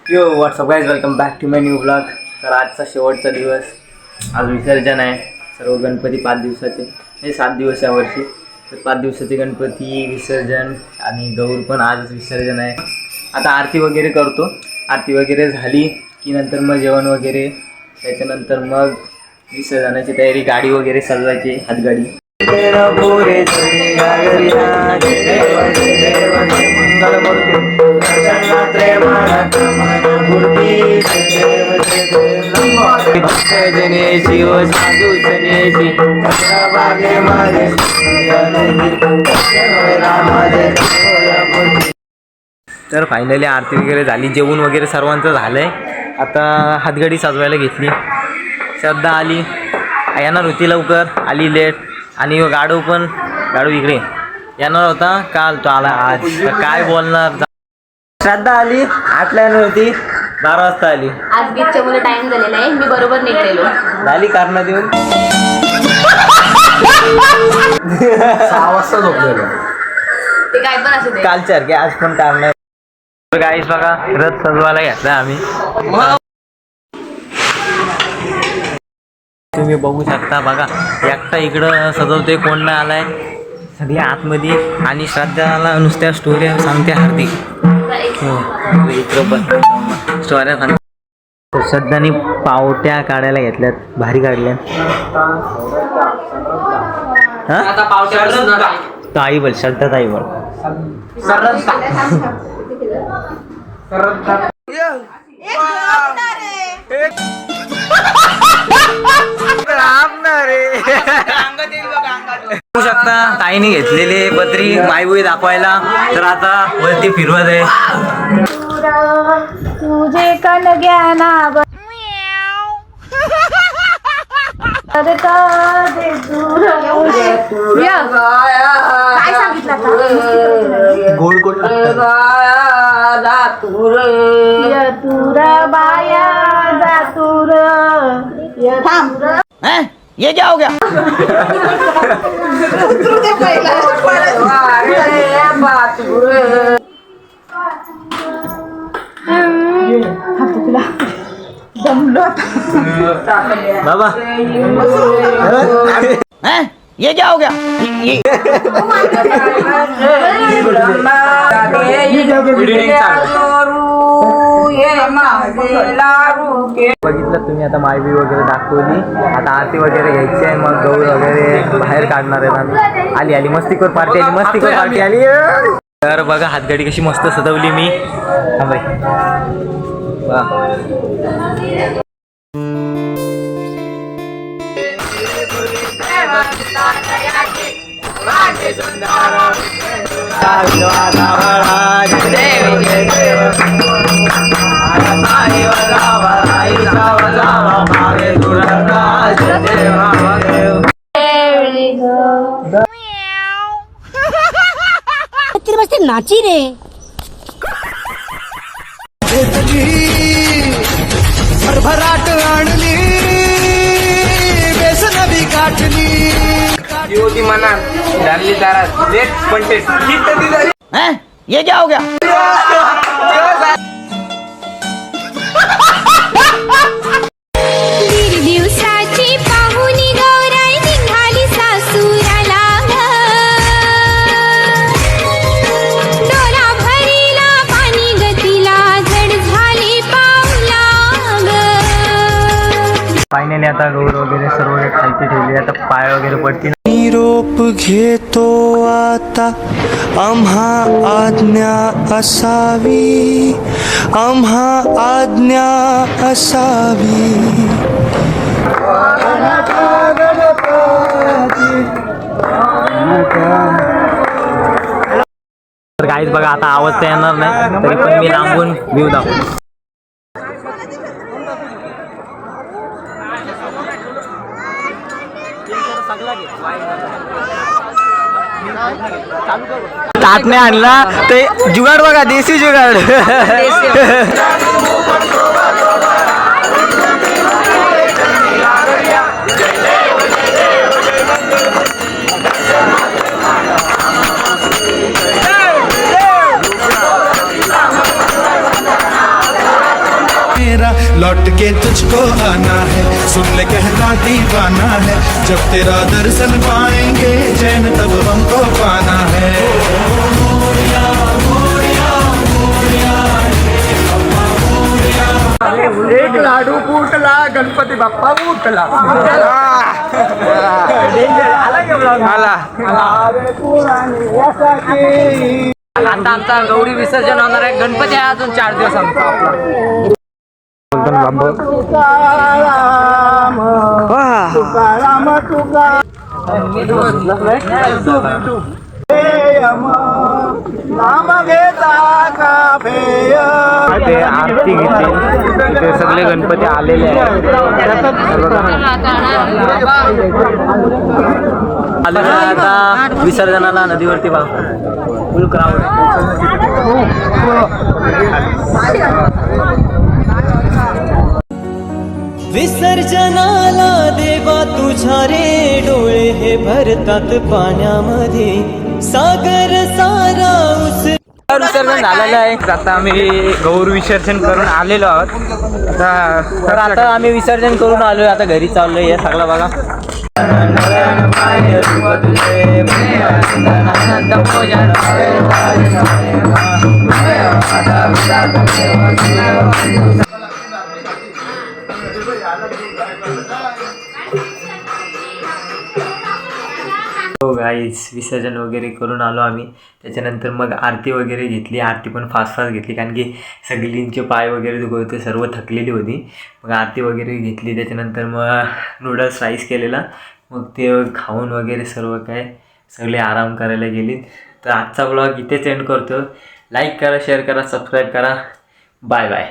Yo what's up guys, welcome back to my new blog. तर आजचा शेवटचा दिवस, आज विसर्जन आहे. सर्व गणपती 5 दिवसाचे, हे 7 दिवस यावर्षी. तर 5 दिवसाचे गणपती विसर्जन आणि गौर पण आजच विसर्जन आहे. आता आरती वगैरे करतो. आरती वगैरे झाली की नंतर मग जेवण वगैरे, त्याच्यानंतर मग विसर्जनाची तयारी, गाडी वगैरे सजवायची, हातगाडी. तर फायनली आरती वगैरे झाली, जेवण वगैरे सर्वांचं झालंय. आता हातगाडी सजवायला घेतली. श्रद्धा आली, येणार होती लवकर, आली लेट. आणि गाडू पण, गाडू इकडे येणार होता काल, तो आला आज. काय बोलणार. श्रद्धा आली 8ला येणार होती, 12 वाजता आली. आज बीचच्या मुलं टाइम झालेला आहे, मी बरोबर निघलेलो. झाली कारण देऊन 6 वाजता झोपलेलो. ते काय पण असू दे, कालसारखे आज पण कारण. गाईस बघा, रथ सजवायला घेतला आम्ही. तुम्ही बघू शकता, बघा एकटा इकडं सजवते, कोण नाही आलाय. सगळे आतमध्ये. आणि श्रद्धाला नुसत्या स्टोऱ्या सांगते हार्दिक. इकडं पण स्टोऱ्या सांगते. श्रद्धाने पावट्या काढायला घेतल्यात, भारी काढल्या. ताई बोल, श्रद्धा ताई बोल. बघू शकता ताईने घेतलेले पत्री मायबुई दाखवायला. तर आता वरती फिरवत आहे. तुझे कन ज्ञाना काय सांगितलं गोड गोड तुर बाया जातुर. ये क्या हो गया. बाबा ये क्या हो गया. बघितलं तुम्ही, आता मायबी वगैरे दाखवली. आता आरती वगैरे घ्यायची आहे, मग गौर वगैरे बाहेर काढणार आहेत आम्ही. आली आली मस्तीखोर पार्टी आली, मस्तीखोर पार्टी आली. तर बघा हातगाडी कशी मस्त सजवली मी. नाची रे भरभराट आणली, बेसन बी काटली. होती मना झाली दारात लेट पण ये क्या हो गया. दिवसाची पाहुणी गौराई निघाली सासूराला. डोला भरीला पाणी गतीला, जड झाली पावला. फायनली आता गौर वगैरे सर्व खालती ठेवली. आता पाय वगैरे पडतील. निरोप घेतो आता, आम्हा आज्ञा असावी, आम्हा आज्ञा असावी. तर काहीच बघा, आता आवाज तर येणार नाही, तरी पण मी लांबून व्ह्यू दाखवतो. ताट नाही आणला ते जुगाड बघा, देसी जुगाड. मेरा लौट के तुझको आना है, सुन ले कहता दीवाना है, जब तेरा दर्शन पाएंगे चैन तब हमको पाना है. एक लाडू फुटला गणपती बाप्पा उठला. आता आमचा गौरी विसर्जन होणार आहे. गणपती आहे अजून 4 दिवस आमचा आपला. ते आरती घेतली, ते सगळे गणपती आलेले आहेत. आता विसर्जनाला नदीवरती बा फुल क्राऊड. विसर्जनाला देवा तुझ्या रे डोळे हे भरतात पाण्यामध्ये सागर सारा उस. विसर्जन झालेलं आहे. आता आम्ही गौर विसर्जन करून आलेलो आहोत. आता आम्ही विसर्जन करून आलोय. आता घरी चाललोय. हे सगळं बघा. हो गाईज, विसर्जन वगैरे करून आलो आम्ही. त्याच्यानंतर मग आरती वगैरे घेतली. आरती पण फास्ट घेतली कारण की सगळींचे पाय वगैरे दुखत होते, सर्व थकलेली होती. मग आरती वगैरे घेतली. त्याच्यानंतर मग नूडल्स राईस केलेला. मग ते खाऊन वगैरे सर्व काय सगळे आराम करायला गेलीत. तर आजचा ब्लॉग इथेच एंड करतो. लाईक करा, शेअर करा, सबस्क्राईब करा. Bye bye.